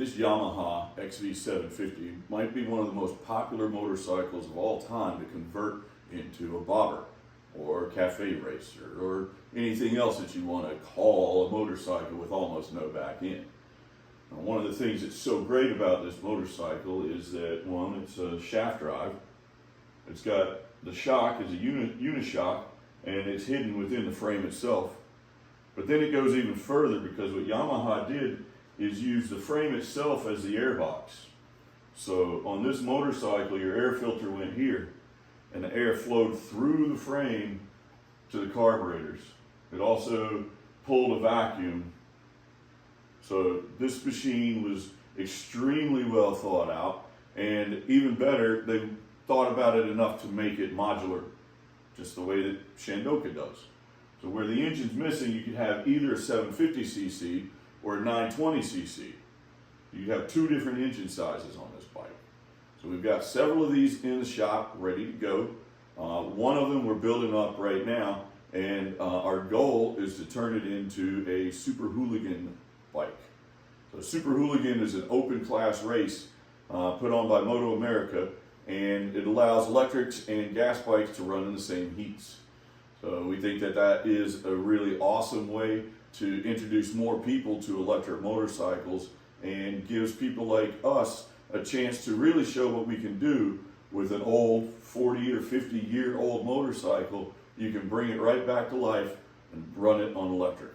This Yamaha XV750 might be one of the most popular motorcycles of all time to convert into a bobber or a cafe racer or anything else that you want to call a motorcycle with almost no back end. Now, one of the things that's so great about this motorcycle is that, one, it's a shaft drive. It's got the shock is a unishock, and it's hidden within the frame itself. But then it goes even further, because what Yamaha did is use the frame itself as the air box. So on this motorcycle, your air filter went here, and the air flowed through the frame to the carburetors. It also pulled a vacuum. So this machine was extremely well thought out, and even better, they thought about it enough to make it modular, just the way that Shandoka does. So where the engine's missing, you could have either a 750cc or a 920cc. You have two different engine sizes on this bike. So we've got several of these in the shop ready to go. One of them we're building up right now, and our goal is to turn it into a SuperHooligan bike. So SuperHooligan is an open class race put on by Moto America, and it allows electrics and gas bikes to run in the same heats. So we think that that is a really awesome way to introduce more people to electric motorcycles, and gives people like us a chance to really show what we can do with an old 40 or 50-year-old motorcycle. You can bring it right back to life and run it on electric.